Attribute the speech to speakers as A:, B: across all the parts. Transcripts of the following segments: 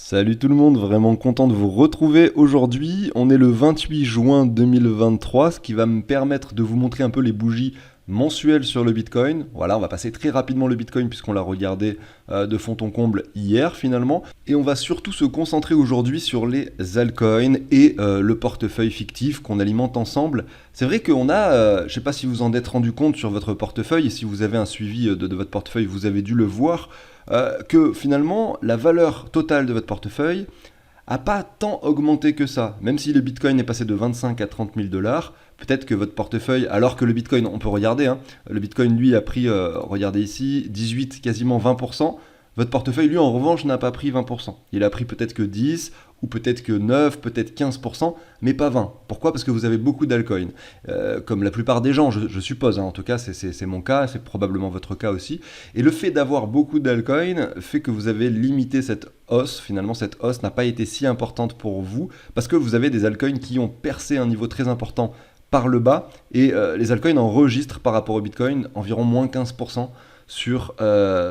A: Salut tout le monde, vraiment content de vous retrouver aujourd'hui. On est le 28 juin 2023, ce qui va me permettre de vous montrer un peu les bougies mensuelles sur le Bitcoin. Voilà, on va passer très rapidement le Bitcoin puisqu'on l'a regardé de fond en comble hier finalement. Et on va surtout se concentrer aujourd'hui sur les altcoins et le portefeuille fictif qu'on alimente ensemble. C'est vrai qu'on a, je ne sais pas si vous en êtes rendu compte sur votre portefeuille, et si vous avez un suivi de votre portefeuille, vous avez dû le voir, que finalement la valeur totale de votre portefeuille a pas tant augmenté que ça. Même si le Bitcoin est passé de 25 à 30 000 dollars, peut-être que votre portefeuille, alors que le Bitcoin, on peut regarder, hein, le Bitcoin lui a pris, regardez ici, 18, quasiment 20%. Votre portefeuille, lui, en revanche, n'a pas pris 20%. Il a pris peut-être que 10, ou peut-être que 9, peut-être 15%, mais pas 20. Pourquoi? Parce que vous avez beaucoup d'altcoins. Comme la plupart des gens, je suppose, hein, en tout cas, c'est mon cas, c'est probablement votre cas aussi. Et le fait d'avoir beaucoup d'altcoins fait que vous avez limité cette hausse. Finalement, cette hausse n'a pas été si importante pour vous, parce que vous avez des altcoins qui ont percé un niveau très important par le bas, et les altcoins enregistrent par rapport au Bitcoin environ moins 15% sur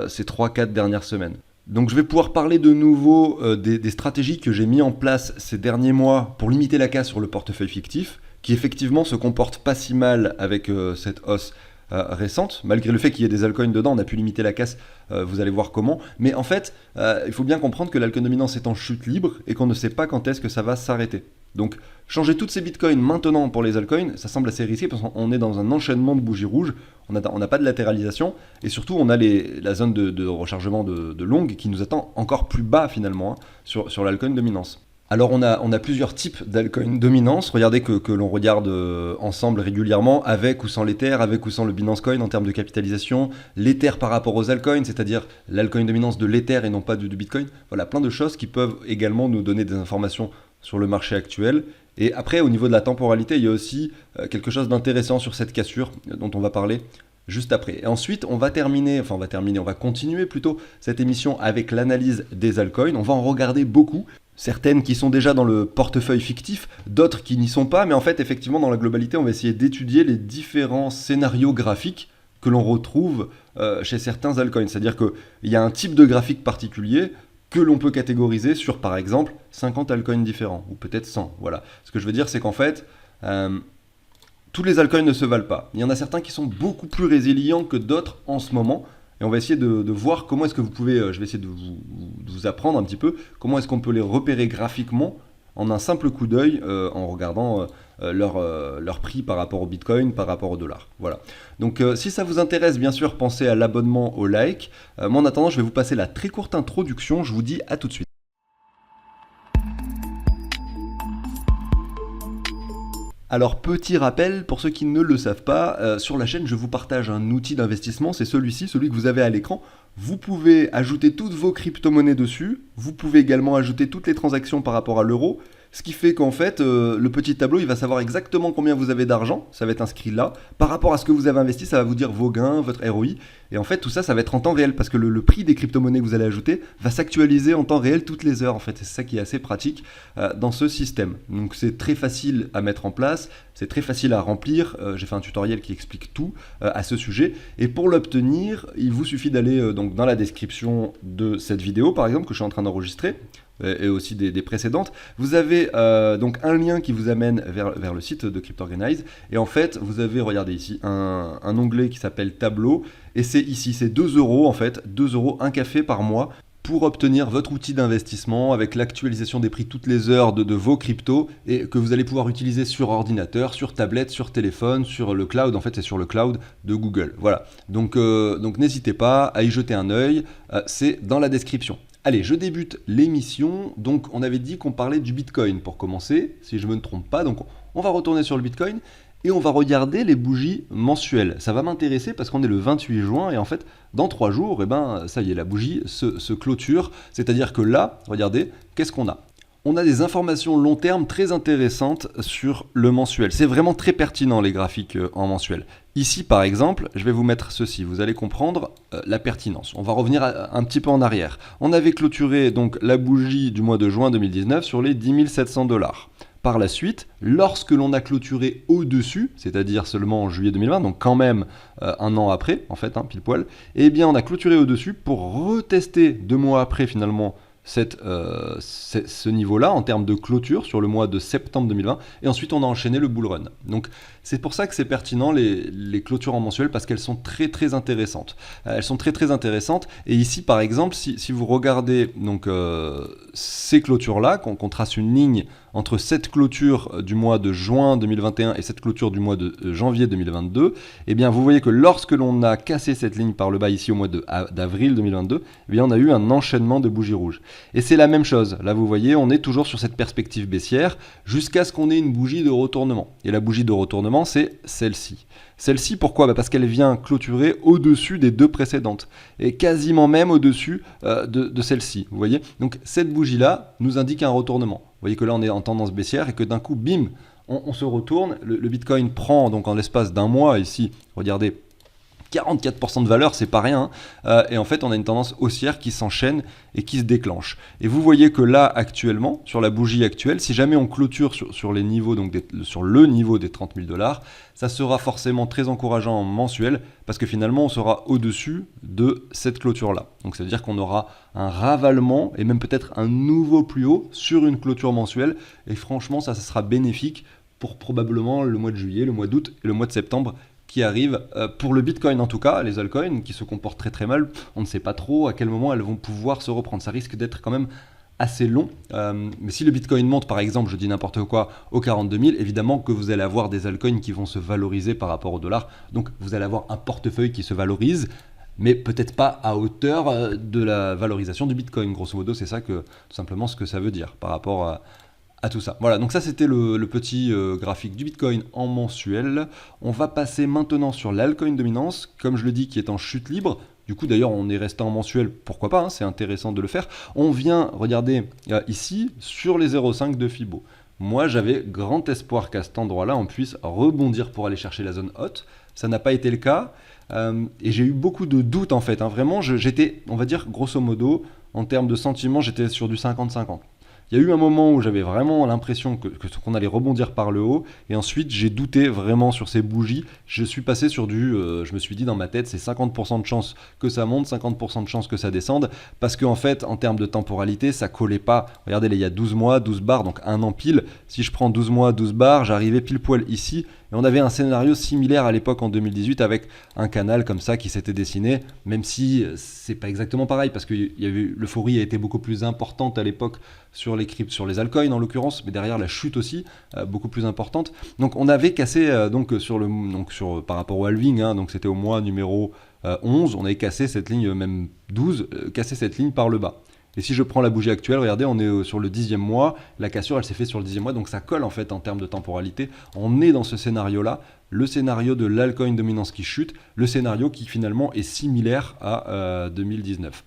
A: ces 3-4 dernières semaines. Donc je vais pouvoir parler de nouveau des stratégies que j'ai mis en place ces derniers mois pour limiter la casse sur le portefeuille fictif, qui effectivement se comporte pas si mal avec cette hausse récente, malgré le fait qu'il y ait des altcoins dedans, on a pu limiter la casse, vous allez voir comment. Mais en fait, il faut bien comprendre que l'altcoin dominance est en chute libre et qu'on ne sait pas quand est-ce que ça va s'arrêter. Donc changer toutes ces bitcoins maintenant pour les altcoins, ça semble assez risqué parce qu'on est dans un enchaînement de bougies rouges, on n'a pas de latéralisation, et surtout on a la zone de rechargement de longue qui nous attend encore plus bas finalement, hein, sur l'altcoin dominance. Alors on a plusieurs types d'altcoin dominance, regardez que l'on regarde ensemble régulièrement, avec ou sans l'Ether, avec ou sans le Binance Coin en termes de capitalisation, l'Ether par rapport aux altcoins, c'est-à-dire l'altcoin dominance de l'Ether et non pas du Bitcoin. Voilà, plein de choses qui peuvent également nous donner des informations sur le marché actuel. Et après, au niveau de la temporalité, il y a aussi quelque chose d'intéressant sur cette cassure dont on va parler juste après. Et ensuite, on va continuer plutôt cette émission avec l'analyse des altcoins. On va en regarder beaucoup. Certaines qui sont déjà dans le portefeuille fictif, d'autres qui n'y sont pas, mais en fait, effectivement, dans la globalité, on va essayer d'étudier les différents scénarios graphiques que l'on retrouve chez certains altcoins. C'est-à-dire qu'il y a un type de graphique particulier que l'on peut catégoriser sur, par exemple, 50 altcoins différents, ou peut-être 100. Voilà. Ce que je veux dire, c'est qu'en fait, tous les altcoins ne se valent pas. Il y en a certains qui sont beaucoup plus résilients que d'autres en ce moment. Et on va essayer de voir comment est-ce que vous pouvez, je vais essayer de vous apprendre un petit peu, comment est-ce qu'on peut les repérer graphiquement en un simple coup d'œil en regardant leur prix par rapport au Bitcoin, par rapport au dollar. Voilà. Donc si ça vous intéresse, bien sûr, pensez à l'abonnement, au like. Moi en attendant, je vais vous passer la très courte introduction. Je vous dis à tout de suite. Alors petit rappel, pour ceux qui ne le savent pas, sur la chaîne je vous partage un outil d'investissement, c'est celui-ci, celui que vous avez à l'écran. Vous pouvez ajouter toutes vos crypto-monnaies dessus, vous pouvez également ajouter toutes les transactions par rapport à l'euro, ce qui fait qu'en fait, le petit tableau, il va savoir exactement combien vous avez d'argent, ça va être inscrit là. Par rapport à ce que vous avez investi, ça va vous dire vos gains, votre ROI. Et en fait, tout ça, ça va être en temps réel, parce que le prix des crypto-monnaies que vous allez ajouter va s'actualiser en temps réel toutes les heures, en fait. C'est ça qui est assez pratique dans ce système. Donc c'est très facile à mettre en place, c'est très facile à remplir. J'ai fait un tutoriel qui explique tout à ce sujet. Et pour l'obtenir, il vous suffit d'aller donc dans la description de cette vidéo, par exemple, que je suis en train d'enregistrer, et aussi des précédentes. Vous avez donc un lien qui vous amène vers le site de CryptOrganize, et en fait vous avez, regardez ici, un onglet qui s'appelle tableau, et c'est ici, c'est 2 euros en fait, 2 euros, un café par mois, pour obtenir votre outil d'investissement avec l'actualisation des prix toutes les heures de vos cryptos, et que vous allez pouvoir utiliser sur ordinateur, sur tablette, sur téléphone, sur le cloud. En fait c'est sur le cloud de Google. Voilà, donc n'hésitez pas à y jeter un œil, c'est dans la description. Allez, je débute l'émission. Donc on avait dit qu'on parlait du Bitcoin pour commencer, si je ne me trompe pas. Donc on va retourner sur le Bitcoin et on va regarder les bougies mensuelles. Ça va m'intéresser parce qu'on est le 28 juin et en fait, dans 3 jours, eh ben, ça y est, la bougie se clôture. C'est-à-dire que là, regardez, qu'est-ce qu'on a ? On a des informations long terme très intéressantes sur le mensuel. C'est vraiment très pertinent les graphiques en mensuel. Ici par exemple, je vais vous mettre ceci, vous allez comprendre la pertinence. On va revenir un petit peu en arrière. On avait clôturé donc la bougie du mois de juin 2019 sur les 10 700 dollars. Par la suite, lorsque l'on a clôturé au-dessus, c'est-à-dire seulement en juillet 2020, donc quand même un an après, en fait, hein, pile poil, eh bien on a clôturé au-dessus pour retester 2 mois après finalement ce niveau-là en termes de clôture sur le mois de septembre 2020, et ensuite on a enchaîné le bull run. Donc c'est pour ça que c'est pertinent les clôtures en mensuel, parce qu'elles sont très très intéressantes. Elles sont très très intéressantes, et ici par exemple, si vous regardez donc, ces clôtures-là, qu'on trace une ligne entre cette clôture du mois de juin 2021 et cette clôture du mois de janvier 2022, eh bien vous voyez que lorsque l'on a cassé cette ligne par le bas ici au mois d'avril 2022, eh bien on a eu un enchaînement de bougies rouges. Et c'est la même chose, là vous voyez, on est toujours sur cette perspective baissière jusqu'à ce qu'on ait une bougie de retournement. Et la bougie de retournement, c'est celle-ci. Celle-ci, pourquoi ? Parce qu'elle vient clôturer au-dessus des deux précédentes, et quasiment même au-dessus de celle-ci, vous voyez. Donc cette bougie-là nous indique un retournement. Vous voyez que là on est en tendance baissière et que d'un coup, bim, on se retourne, le Bitcoin prend donc en l'espace d'un mois ici, regardez, 44% de valeur, c'est pas rien, et en fait on a une tendance haussière qui s'enchaîne et qui se déclenche. Et vous voyez que là actuellement, sur la bougie actuelle, si jamais on clôture sur les niveaux, donc sur le niveau des 30 000 $, ça sera forcément très encourageant en mensuel, parce que finalement on sera au-dessus de cette clôture-là. Donc ça veut dire qu'on aura un ravalement, et même peut-être un nouveau plus haut sur une clôture mensuelle, et franchement ça sera bénéfique pour probablement le mois de juillet, le mois d'août et le mois de septembre, qui arrivent pour le Bitcoin en tout cas. Les altcoins qui se comportent très très mal, on ne sait pas trop à quel moment elles vont pouvoir se reprendre. Ça risque d'être quand même assez long, mais si le Bitcoin monte par exemple, je dis n'importe quoi, aux 42 000, évidemment que vous allez avoir des altcoins qui vont se valoriser par rapport au dollar, donc vous allez avoir un portefeuille qui se valorise, mais peut-être pas à hauteur de la valorisation du Bitcoin. Grosso modo, c'est ça que tout simplement ce que ça veut dire par rapport à tout ça. Voilà, donc ça c'était le petit graphique du Bitcoin en mensuel. On va passer maintenant sur l'altcoin dominance, comme je le dis, qui est en chute libre. Du coup d'ailleurs on est resté en mensuel, pourquoi pas, hein, c'est intéressant de le faire. On vient regarder ici sur les 0,5 de Fibo. Moi j'avais grand espoir qu'à cet endroit-là on puisse rebondir pour aller chercher la zone haute. Ça n'a pas été le cas. Et j'ai eu beaucoup de doutes en fait, hein. Vraiment j'étais, on va dire grosso modo, en termes de sentiment, j'étais sur du 50-50. Il y a eu un moment où j'avais vraiment l'impression qu'on allait rebondir par le haut, et ensuite j'ai douté vraiment sur ces bougies. Je suis passé sur je me suis dit dans ma tête, c'est 50% de chance que ça monte, 50% de chance que ça descende, parce qu'en fait, en termes de temporalité, ça collait pas. Regardez, là, il y a 12 mois, 12 barres, donc un an pile. Si je prends 12 mois, 12 barres, j'arrivais pile poil ici, et on avait un scénario similaire à l'époque en 2018 avec un canal comme ça qui s'était dessiné, même si c'est pas exactement pareil, parce que l'euphorie a été beaucoup plus importante à l'époque sur les cryptes, sur les altcoins en l'occurrence, mais derrière la chute aussi, beaucoup plus importante. Donc on avait cassé, par rapport au halving, hein, donc c'était au mois numéro 11, on avait cassé cette ligne, même 12, cassé cette ligne par le bas. Et si je prends la bougie actuelle, regardez, on est sur le 10e mois, la cassure elle s'est faite sur le 10e mois, donc ça colle en fait en termes de temporalité. On est dans ce scénario-là, le scénario de l'altcoin dominance qui chute, le scénario qui finalement est similaire à 2019.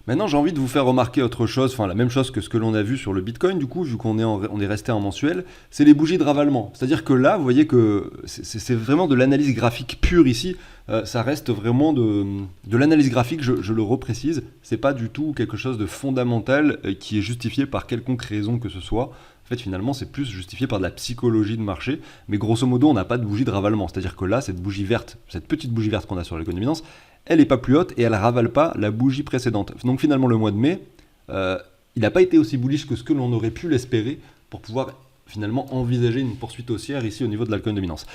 A: Maintenant, j'ai envie de vous faire remarquer autre chose, enfin la même chose que ce que l'on a vu sur le Bitcoin, du coup, vu qu'on est resté en mensuel, c'est les bougies de ravalement. C'est-à-dire que là, vous voyez que c'est vraiment de l'analyse graphique pure ici, ça reste vraiment de l'analyse graphique, je le reprécise, c'est pas du tout quelque chose de fondamental qui est justifié par quelconque raison que ce soit. En fait, finalement, c'est plus justifié par de la psychologie de marché, mais grosso modo, on n'a pas de bougie de ravalement. C'est-à-dire que là, cette bougie verte, cette petite bougie verte qu'on a sur l'altcoin dominance, elle n'est pas plus haute et elle ravale pas la bougie précédente. Donc finalement, le mois de mai, il n'a pas été aussi bullish que ce que l'on aurait pu l'espérer pour pouvoir finalement envisager une poursuite haussière ici au niveau de l'altcoin dominance.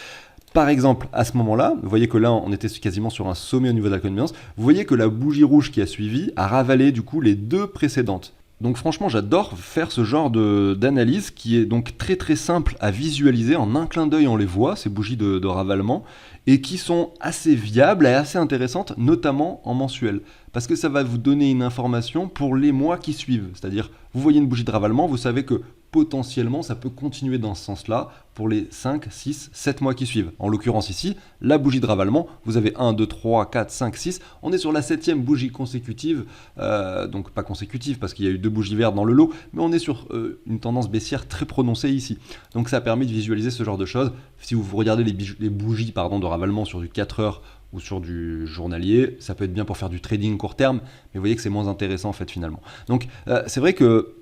A: Par exemple, à ce moment-là, vous voyez que là, on était quasiment sur un sommet au niveau de l'altcoin dominance. Vous voyez que la bougie rouge qui a suivi a ravalé du coup les deux précédentes. Donc franchement, j'adore faire ce genre d'analyse qui est donc très très simple à visualiser. En un clin d'œil, on les voit, ces bougies de ravalement, et qui sont assez viables et assez intéressantes, notamment en mensuel. Parce que ça va vous donner une information pour les mois qui suivent. C'est-à-dire, vous voyez une bougie de ravalement, vous savez que potentiellement, ça peut continuer dans ce sens-là pour les 5, 6, 7 mois qui suivent. En l'occurrence ici, la bougie de ravalement, vous avez 1, 2, 3, 4, 5, 6. On est sur la 7e bougie consécutive, donc pas consécutive parce qu'il y a eu 2 bougies vertes dans le lot, mais on est sur une tendance baissière très prononcée ici. Donc ça permet de visualiser ce genre de choses. Si vous regardez les bougies de ravalement sur du 4 heures ou sur du journalier, ça peut être bien pour faire du trading court terme, mais vous voyez que c'est moins intéressant en fait finalement. Donc c'est vrai que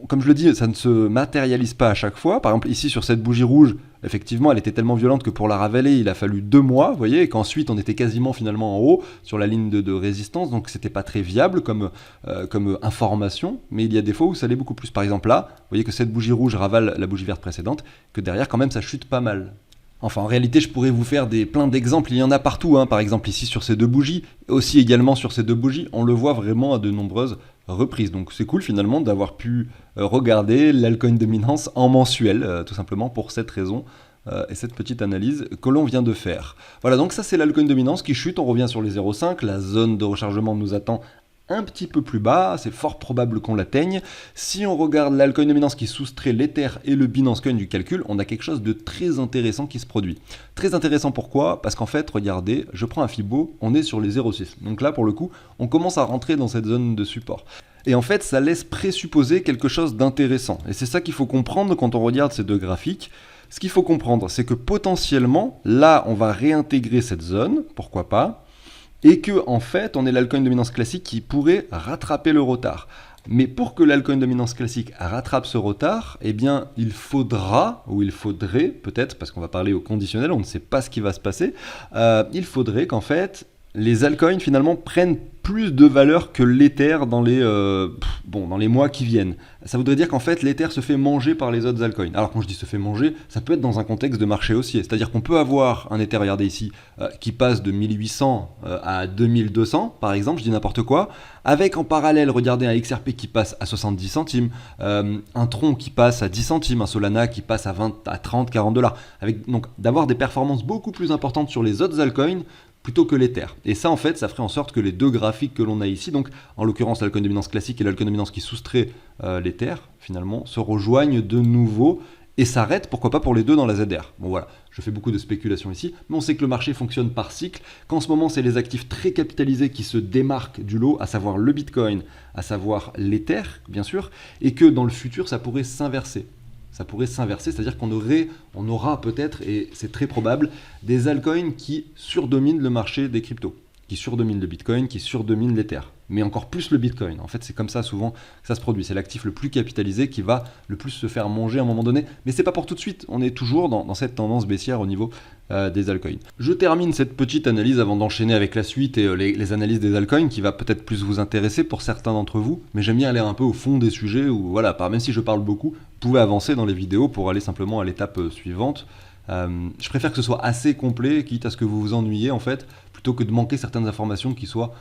A: comme je le dis, ça ne se matérialise pas à chaque fois. Par exemple, ici sur cette bougie rouge, effectivement, elle était tellement violente que pour la ravaler, il a fallu 2 mois, vous voyez, et qu'ensuite on était quasiment finalement en haut sur la ligne de résistance, donc c'était pas très viable comme information, mais il y a des fois où ça l'est beaucoup plus. Par exemple là, vous voyez que cette bougie rouge ravale la bougie verte précédente, que derrière quand même ça chute pas mal. Enfin, en réalité, je pourrais vous faire plein d'exemples, il y en a partout, hein. Par exemple ici sur ces 2 bougies, aussi également sur ces 2 bougies, on le voit vraiment à de nombreuses reprises. Donc c'est cool finalement d'avoir pu regarder l'altcoin dominance en mensuel, tout simplement pour cette raison et cette petite analyse que l'on vient de faire. Voilà, donc ça c'est l'altcoin dominance qui chute, on revient sur les 0,5, la zone de rechargement nous attend un petit peu plus bas, c'est fort probable qu'on l'atteigne. Si on regarde l'altcoin dominance qui soustrait l'Ether et le Binance Coin du calcul, on a quelque chose de très intéressant qui se produit. Très intéressant pourquoi? Parce qu'en fait, regardez, je prends un Fibo, on est sur les 0,6. Donc là, pour le coup, on commence à rentrer dans cette zone de support. Et en fait, ça laisse présupposer quelque chose d'intéressant. Et c'est ça qu'il faut comprendre quand on regarde ces 2 graphiques. Ce qu'il faut comprendre, c'est que potentiellement, là, on va réintégrer cette zone, pourquoi pas, et que en fait, on est l'altcoin dominance classique qui pourrait rattraper le retard. Mais pour que l'altcoin dominance classique rattrape ce retard, eh bien, il faudra, ou il faudrait, peut-être, parce qu'on va parler au conditionnel, on ne sait pas ce qui va se passer, il faudrait qu'en fait, les altcoins finalement prennent plus de valeur que l'Ether dans les mois qui viennent. Ça voudrait dire qu'en fait l'Ether se fait manger par les autres altcoins. Alors quand je dis se fait manger, ça peut être dans un contexte de marché haussier. C'est-à-dire qu'on peut avoir un Ether, regardez ici, qui passe de 1800 à 2200 par exemple, je dis n'importe quoi, avec en parallèle, regardez un XRP qui passe à 70 centimes, un Tron qui passe à 10 centimes, un Solana qui passe à 20, à 30, 40 $. Avec, donc d'avoir des performances beaucoup plus importantes sur les autres altcoins plutôt que l'Ether. Et ça, en fait, ça ferait en sorte que les 2 graphiques que l'on a ici, donc en l'occurrence l'altcoin dominance classique et l'altcoin dominance qui soustrait l'Ether, finalement, se rejoignent de nouveau et s'arrêtent, pourquoi pas pour les 2 dans la ZR. Bon voilà, je fais beaucoup de spéculation ici, mais on sait que le marché fonctionne par cycle, qu'en ce moment, c'est les actifs très capitalisés qui se démarquent du lot, à savoir le Bitcoin, à savoir l'Ether, bien sûr, et que dans le futur, ça pourrait s'inverser. Ça pourrait s'inverser, c'est-à-dire qu'on aura peut-être, et c'est très probable, des altcoins qui surdominent le marché des cryptos, qui surdominent le Bitcoin, qui surdominent l'Ether, mais encore plus le Bitcoin. En fait, c'est comme ça souvent que ça se produit. C'est l'actif le plus capitalisé qui va le plus se faire manger à un moment donné, mais c'est pas pour tout de suite. On est toujours dans cette tendance baissière au niveau des altcoins. Je termine cette petite analyse avant d'enchaîner avec la suite et les analyses des altcoins qui va peut-être plus vous intéresser pour certains d'entre vous, mais j'aime bien aller un peu au fond des sujets où, voilà, même si je parle beaucoup, vous pouvez avancer dans les vidéos pour aller simplement à l'étape suivante. Je préfère que ce soit assez complet, quitte à ce que vous vous ennuyiez en fait, plutôt que de manquer certaines informations qui soient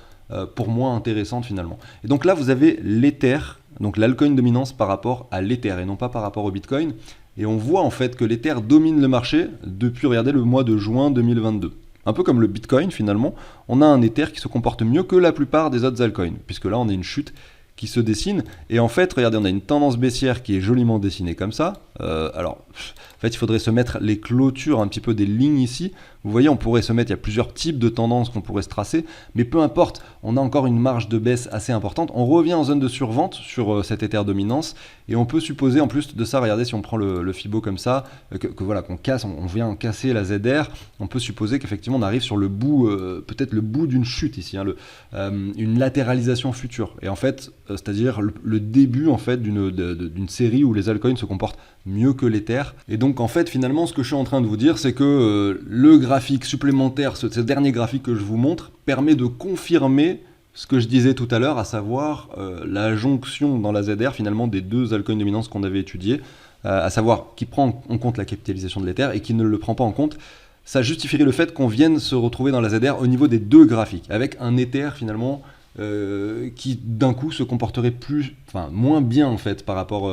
A: pour moi intéressantes finalement. Et donc là vous avez l'Ether, donc l'altcoin dominance par rapport à l'Ether et non pas par rapport au Bitcoin. Et on voit en fait que l'Ether domine le marché depuis, regardez, le mois de juin 2022. Un peu comme le Bitcoin finalement, on a un Ether qui se comporte mieux que la plupart des autres altcoins, puisque là on a une chute qui se dessine, et en fait, regardez, on a une tendance baissière qui est joliment dessinée comme ça. En fait, il faudrait se mettre les clôtures un petit peu des lignes ici. Vous voyez, on pourrait se mettre, il y a plusieurs types de tendances qu'on pourrait se tracer, mais peu importe, on a encore une marge de baisse assez importante. On revient en zone de survente sur cette Ether dominance, et on peut supposer, en plus de ça, regardez, si on prend le Fibo comme ça, voilà, qu'on casse, on vient casser la ZR, on peut supposer qu'effectivement on arrive sur le bout, peut-être le bout d'une chute ici, hein, une latéralisation future. Et en fait, c'est-à-dire le début en fait d'une série où les altcoins se comportent mieux que l'Ether. Et donc en fait finalement ce que je suis en train de vous dire, c'est que le graphique supplémentaire, ce dernier graphique que je vous montre, permet de confirmer ce que je disais tout à l'heure, à savoir la jonction dans la ZR finalement des 2 altcoins dominance qu'on avait étudiés, à savoir qui prend en compte la capitalisation de l'Ether et qui ne le prend pas en compte. Ça justifierait le fait qu'on vienne se retrouver dans la ZR au niveau des 2 graphiques, avec un Ether finalement qui d'un coup se comporterait moins bien en fait par rapport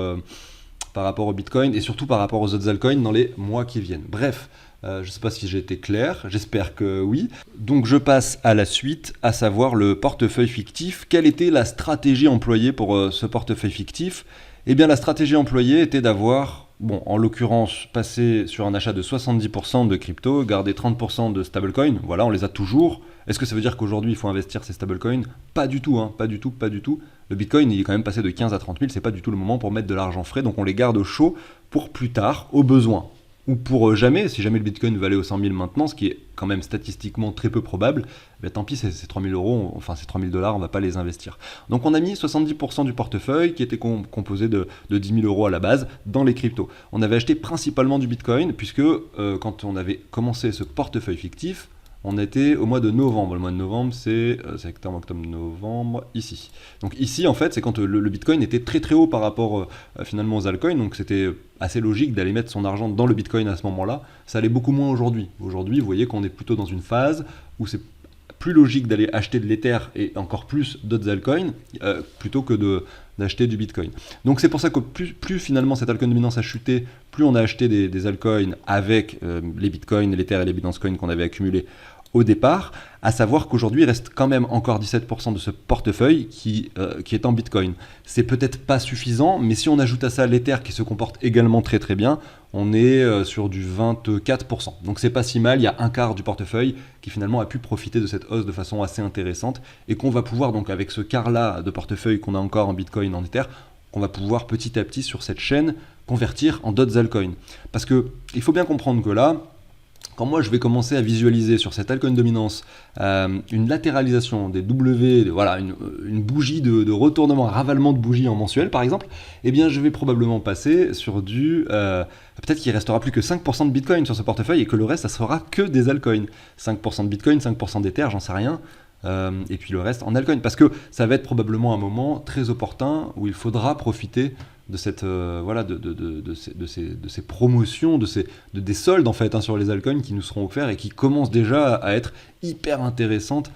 A: au Bitcoin et surtout par rapport aux autres altcoins dans les mois qui viennent. Bref, je ne sais pas si j'ai été clair, j'espère que oui. Donc je passe à la suite, à savoir le portefeuille fictif. Quelle était la stratégie employée pour ce portefeuille fictif? Eh bien la stratégie employée était d'avoir, en l'occurrence, passer sur un achat de 70% de crypto, garder 30% de stablecoin, voilà, on les a toujours. Est-ce que ça veut dire qu'aujourd'hui il faut investir ces stablecoins? Pas du tout, hein, pas du tout. Le Bitcoin il est quand même passé de 15 à 30 000, c'est pas du tout le moment pour mettre de l'argent frais, donc on les garde au chaud pour plus tard, au besoin. ou pour jamais, si jamais le Bitcoin valait aux 100 000 maintenant, ce qui est quand même statistiquement très peu probable, ben tant pis, ces 3 000 euros, enfin ces 3 000 $, on va pas les investir. Donc on a mis 70% du portefeuille qui était composé de 10 000 euros à la base dans les cryptos. On avait acheté principalement du Bitcoin, puisque quand on avait commencé ce portefeuille fictif, on était au mois de novembre. Le mois de novembre, c'est septembre, octobre, novembre, ici. Donc ici, en fait, c'est quand le Bitcoin était très très haut par rapport finalement aux altcoins. Donc c'était assez logique d'aller mettre son argent dans le Bitcoin à ce moment-là. Ça allait beaucoup moins aujourd'hui. Aujourd'hui, vous voyez qu'on est plutôt dans une phase où c'est plus logique d'aller acheter de l'Ether et encore plus d'autres altcoins plutôt que d'acheter du Bitcoin. Donc c'est pour ça que plus finalement cette altcoin dominance a chuté, plus on a acheté des altcoins avec les Bitcoins, l'Ether et les Binance Coin qu'on avait accumulés au départ, à savoir qu'aujourd'hui il reste quand même encore 17% de ce portefeuille qui est en Bitcoin. C'est peut-être pas suffisant, mais si on ajoute à ça l'Ether qui se comporte également très très bien, on est sur du 24%. Donc c'est pas si mal, il y a un quart du portefeuille qui finalement a pu profiter de cette hausse de façon assez intéressante et qu'on va pouvoir donc avec ce quart-là de portefeuille qu'on a encore en Bitcoin, en Ether, qu'on va pouvoir petit à petit sur cette chaîne convertir en d'autres altcoins. Parce que il faut bien comprendre que là, quand moi je vais commencer à visualiser sur cette altcoin dominance une latéralisation des W, voilà, une bougie de retournement, un ravalement de bougie en mensuel par exemple, eh bien je vais probablement passer sur du... peut-être qu'il ne restera plus que 5% de Bitcoin sur ce portefeuille et que le reste ça sera que des altcoins. 5% de Bitcoin, 5% d'Ether, j'en sais rien. Et puis le reste en altcoin. Parce que ça va être probablement un moment très opportun où il faudra profiter de cette voilà de ces promotions, des soldes en fait sur les altcoins qui nous seront offerts et qui commencent déjà à être hyper intéressantes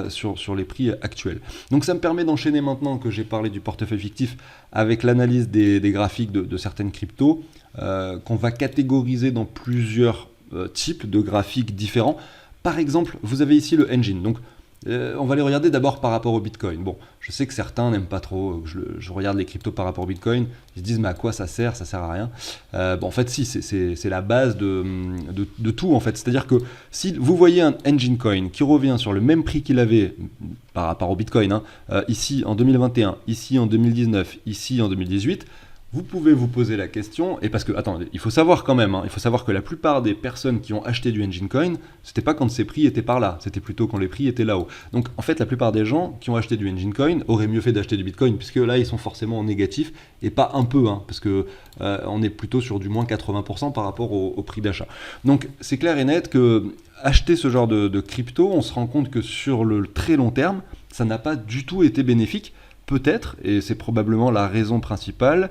A: sur les prix actuels. Donc ça me permet d'enchaîner maintenant que j'ai parlé du portefeuille fictif avec l'analyse des graphiques de certaines cryptos qu'on va catégoriser dans plusieurs types de graphiques différents. Par exemple, vous avez ici le engine. Donc on va les regarder d'abord par rapport au Bitcoin. Bon, je sais que certains n'aiment pas trop, je regarde les cryptos par rapport au Bitcoin, ils se disent mais à quoi ça sert à rien. Bon, en fait si, c'est la base de tout en fait. C'est-à-dire que si vous voyez un engine coin qui revient sur le même prix qu'il avait par rapport au Bitcoin, ici en 2021, ici en 2019, ici en 2018, vous pouvez vous poser la question, et parce que, attendez, il faut savoir quand même, il faut savoir que la plupart des personnes qui ont acheté du Engine Coin, c'était pas quand ces prix étaient par là, c'était plutôt quand les prix étaient là-haut. Donc en fait, la plupart des gens qui ont acheté du Engine Coin auraient mieux fait d'acheter du Bitcoin, puisque là, ils sont forcément en négatif, et pas un peu, parce que on est plutôt sur du moins 80% par rapport au prix d'achat. Donc c'est clair et net que acheter ce genre de crypto, on se rend compte que sur le très long terme, ça n'a pas du tout été bénéfique, peut-être, et c'est probablement la raison principale,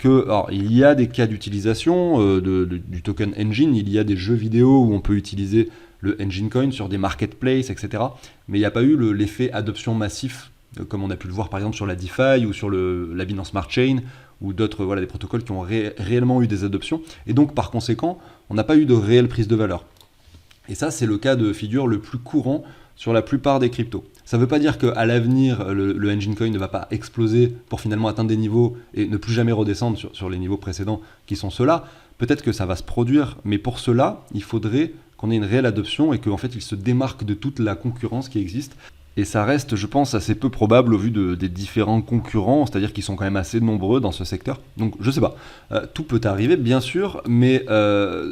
A: alors, il y a des cas d'utilisation du token Engine, il y a des jeux vidéo où on peut utiliser le Engine Coin sur des marketplaces, etc. Mais il n'y a pas eu l'effet adoption massif, comme on a pu le voir par exemple sur la DeFi ou sur la Binance Smart Chain, ou d'autres des protocoles qui ont réellement eu des adoptions. Et donc par conséquent, on n'a pas eu de réelle prise de valeur. Et ça, c'est le cas de figure le plus courant sur la plupart des cryptos. Ça ne veut pas dire qu'à l'avenir, le Engine Coin ne va pas exploser pour finalement atteindre des niveaux et ne plus jamais redescendre sur les niveaux précédents qui sont ceux-là. Peut-être que ça va se produire, mais pour cela, il faudrait qu'on ait une réelle adoption et qu'en fait, il se démarque de toute la concurrence qui existe. Et ça reste, je pense, assez peu probable au vu des différents concurrents, c'est-à-dire qu'ils sont quand même assez nombreux dans ce secteur. Donc, je sais pas. Tout peut arriver, bien sûr, mais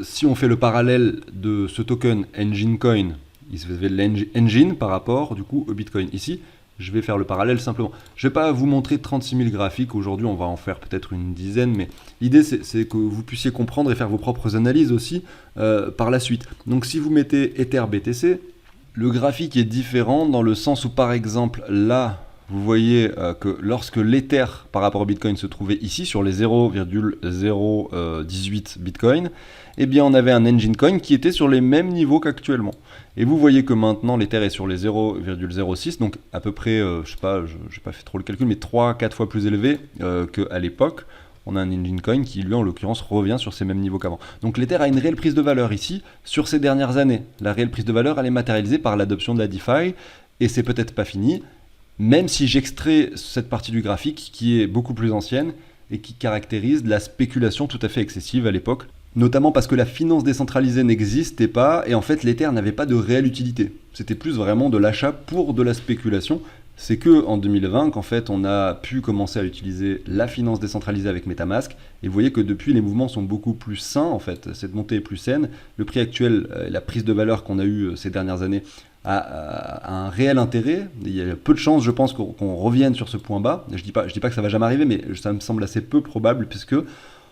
A: si on fait le parallèle de ce token Engine Coin, il se fait l'engine par rapport du coup au Bitcoin. Ici, je vais faire le parallèle simplement. Je ne vais pas vous montrer 36 000 graphiques aujourd'hui, on va en faire peut-être une dizaine, mais l'idée c'est que vous puissiez comprendre et faire vos propres analyses aussi par la suite. Donc si vous mettez Ether BTC, le graphique est différent dans le sens où par exemple là, vous voyez que lorsque l'Ether par rapport au Bitcoin se trouvait ici sur les 0,018 Bitcoin, eh bien on avait un Engine Coin qui était sur les mêmes niveaux qu'actuellement. Et vous voyez que maintenant l'Ether est sur les 0,06, donc à peu près, je sais pas, je n'ai pas fait trop le calcul, mais 3-4 fois plus élevé qu'à l'époque. On a un Engine Coin qui lui en l'occurrence revient sur ces mêmes niveaux qu'avant. Donc l'Ether a une réelle prise de valeur ici sur ces dernières années. La réelle prise de valeur elle est matérialisée par l'adoption de la DeFi et c'est peut-être pas fini. Même si j'extrais cette partie du graphique qui est beaucoup plus ancienne et qui caractérise la spéculation tout à fait excessive à l'époque, notamment parce que la finance décentralisée n'existait pas et en fait l'Ether n'avait pas de réelle utilité. C'était plus vraiment de l'achat pour de la spéculation, c'est que en 2020 qu'en fait on a pu commencer à utiliser la finance décentralisée avec MetaMask, et vous voyez que depuis les mouvements sont beaucoup plus sains en fait, cette montée est plus saine, le prix actuel, la prise de valeur qu'on a eue ces dernières années a un réel intérêt. Il y a peu de chances, je pense, qu'on revienne sur ce point bas. Je dis pas que ça va jamais arriver, mais ça me semble assez peu probable puisque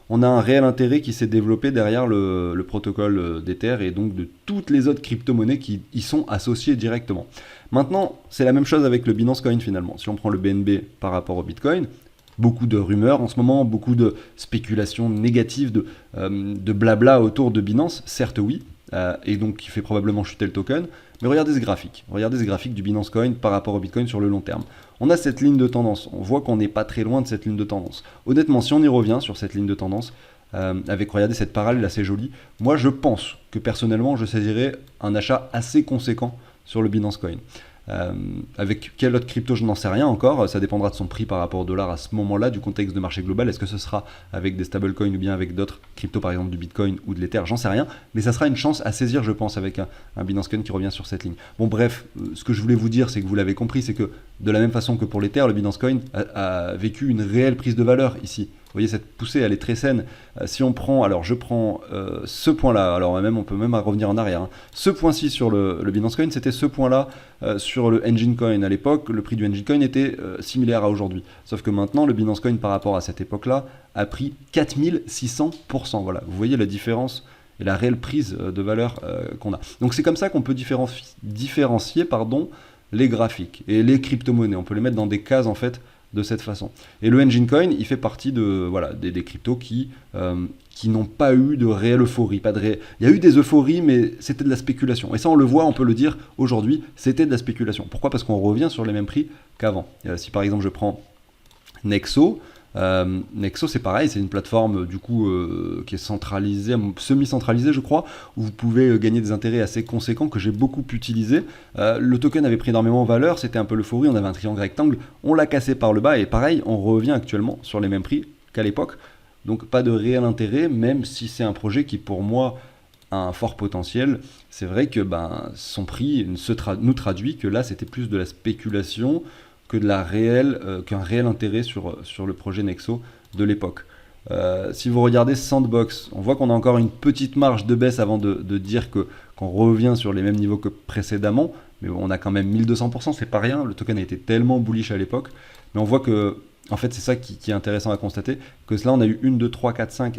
A: on a un réel intérêt qui s'est développé derrière le protocole d'Ether et donc de toutes les autres crypto-monnaies qui y sont associées directement. Maintenant, c'est la même chose avec le Binance Coin finalement. Si on prend le BNB par rapport au Bitcoin, beaucoup de rumeurs en ce moment, beaucoup de spéculations négatives, de blabla autour de Binance, certes oui, et donc qui fait probablement chuter le token. Mais regardez ce graphique du Binance Coin par rapport au Bitcoin sur le long terme. On a cette ligne de tendance, on voit qu'on n'est pas très loin de cette ligne de tendance. Honnêtement, si on y revient sur cette ligne de tendance, avec, regardez cette parallèle assez jolie, moi je pense que personnellement je saisirais un achat assez conséquent sur le Binance Coin. Avec quel autre crypto, je n'en sais rien encore, ça dépendra de son prix par rapport au dollar à ce moment-là, du contexte de marché global, est-ce que ce sera avec des stablecoins ou bien avec d'autres cryptos, par exemple du Bitcoin ou de l'Ether, j'en sais rien, mais ça sera une chance à saisir je pense avec un Binance Coin qui revient sur cette ligne. Bon bref, ce que je voulais vous dire, c'est que vous l'avez compris, c'est que de la même façon que pour l'Ether, le Binance Coin a vécu une réelle prise de valeur ici. Vous voyez cette poussée, elle est très saine. Si on prend, alors je prends ce point-là, alors même on peut même revenir en arrière. Hein. Ce point-ci sur le Binance Coin, c'était ce point-là sur le Engine Coin. À l'époque, le prix du Engine Coin était similaire à aujourd'hui. Sauf que maintenant, le Binance Coin par rapport à cette époque-là a pris 4600%. Voilà, vous voyez la différence et la réelle prise de valeur qu'on a. Donc c'est comme ça qu'on peut différencier les graphiques et les crypto-monnaies. On peut les mettre dans des cases en fait de cette façon. Et le Engine Coin, il fait partie des cryptos qui n'ont pas eu de réelle euphorie. Il y a eu des euphories, mais c'était de la spéculation. Et ça, on le voit, on peut le dire aujourd'hui, c'était de la spéculation. Pourquoi ? Parce qu'on revient sur les mêmes prix qu'avant. Si par exemple je prends Nexo, Nexo c'est pareil, c'est une plateforme du coup qui est centralisée, semi-centralisée je crois, où vous pouvez gagner des intérêts assez conséquents que j'ai beaucoup utilisé. Le token avait pris énormément en valeur, c'était un peu l'euphorie, on avait un triangle rectangle, on l'a cassé par le bas et pareil, on revient actuellement sur les mêmes prix qu'à l'époque. Donc pas de réel intérêt, même si c'est un projet qui pour moi a un fort potentiel. C'est vrai que son prix nous traduit que là c'était plus de la spéculation que qu'un réel intérêt sur le projet Nexo de l'époque. Si vous regardez Sandbox, on voit qu'on a encore une petite marge de baisse avant de dire qu'on revient sur les mêmes niveaux que précédemment, mais on a quand même 1200%, c'est pas rien, le token a été tellement bullish à l'époque, mais on voit que, en fait c'est ça qui est intéressant à constater, que là on a eu 1, 2, 3, 4,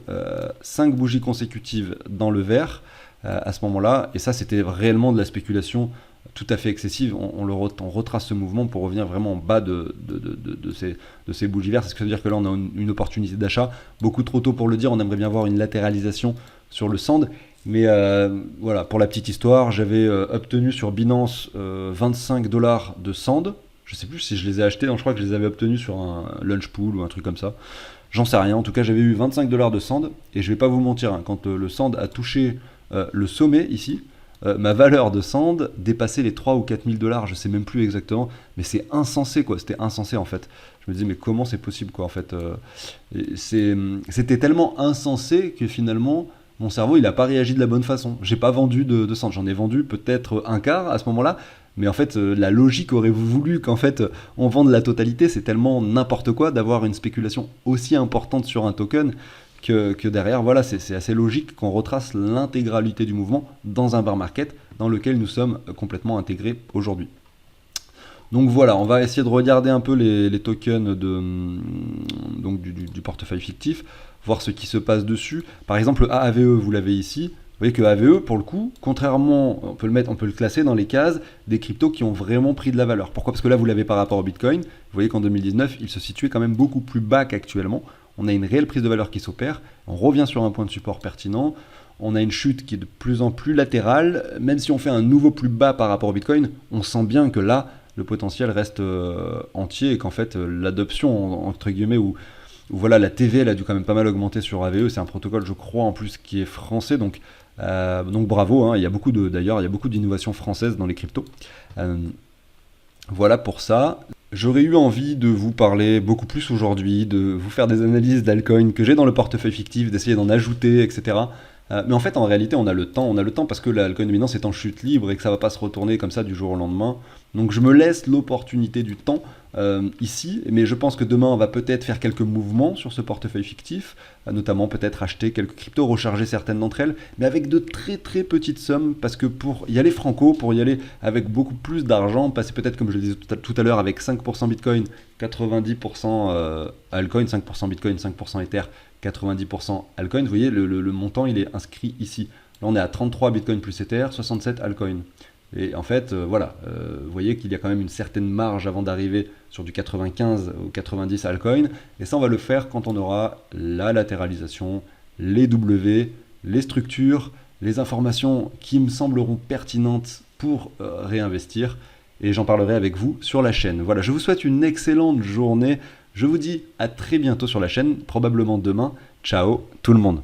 A: 5 bougies consécutives dans le vert à ce moment-là, et ça c'était réellement de la spéculation tout à fait excessive. On retrace ce mouvement pour revenir vraiment en bas de ces bougies vertes. C'est ce que ça veut dire que là on a une opportunité d'achat beaucoup trop tôt pour le dire. On aimerait bien voir une latéralisation sur le Sand, mais voilà, pour la petite histoire, j'avais obtenu sur Binance $25 de Sand. Je sais plus si je les ai achetés, je crois que je les avais obtenus sur un launch pool ou un truc comme ça, j'en sais rien. En tout cas j'avais eu $25 de Sand, et je vais pas vous mentir, hein, quand le Sand a touché le sommet ici, ma valeur de Sand dépassait les 3 ou 4 000 $, je sais même plus exactement, mais c'est insensé quoi, c'était insensé en fait. Je me disais mais comment c'est possible quoi en fait, c'était tellement insensé que finalement mon cerveau il a pas réagi de la bonne façon. J'ai pas vendu de Sand, j'en ai vendu peut-être un quart à ce moment-là, mais en fait la logique aurait voulu qu'en fait on vende la totalité. C'est tellement n'importe quoi d'avoir une spéculation aussi importante sur un token que derrière, voilà, c'est assez logique qu'on retrace l'intégralité du mouvement dans un bear market dans lequel nous sommes complètement intégrés aujourd'hui. Donc voilà, on va essayer de regarder un peu les tokens du portefeuille fictif, voir ce qui se passe dessus. Par exemple, le AAVE, vous l'avez ici. Vous voyez que AVE, pour le coup, contrairement, on peut le classer dans les cases des cryptos qui ont vraiment pris de la valeur. Pourquoi ? Parce que là, vous l'avez par rapport au Bitcoin. Vous voyez qu'en 2019, il se situait quand même beaucoup plus bas qu'actuellement. On a une réelle prise de valeur qui s'opère, on revient sur un point de support pertinent, on a une chute qui est de plus en plus latérale, même si on fait un nouveau plus bas par rapport au Bitcoin, on sent bien que là, le potentiel reste entier et qu'en fait, l'adoption, entre guillemets, où voilà, la TV, elle a dû quand même pas mal augmenter sur AVE, c'est un protocole, je crois, en plus, qui est français, donc bravo, hein, il y a beaucoup d'innovations françaises dans les cryptos. Voilà pour ça. J'aurais eu envie de vous parler beaucoup plus aujourd'hui, de vous faire des analyses d'altcoins que j'ai dans le portefeuille fictif, d'essayer d'en ajouter, etc. Mais en réalité, on a le temps parce que l'altcoin dominance est en chute libre et que ça ne va pas se retourner comme ça du jour au lendemain. Donc je me laisse l'opportunité du temps ici, mais je pense que demain on va peut-être faire quelques mouvements sur ce portefeuille fictif, notamment peut-être acheter quelques cryptos, recharger certaines d'entre elles, mais avec de très très petites sommes, parce que pour y aller franco, pour y aller avec beaucoup plus d'argent, passer peut-être comme je le disais tout à l'heure avec 5% Bitcoin, 90% altcoin, 5% Bitcoin, 5% Ether, 90% altcoin, vous voyez le montant il est inscrit ici. Là on est à 33 Bitcoin plus Ether, 67 altcoin. Et en fait, voilà, vous voyez qu'il y a quand même une certaine marge avant d'arriver sur du 95 ou 90 altcoin. Et ça, on va le faire quand on aura la latéralisation, les W, les structures, les informations qui me sembleront pertinentes pour réinvestir. Et j'en parlerai avec vous sur la chaîne. Voilà, je vous souhaite une excellente journée. Je vous dis à très bientôt sur la chaîne, probablement demain. Ciao tout le monde.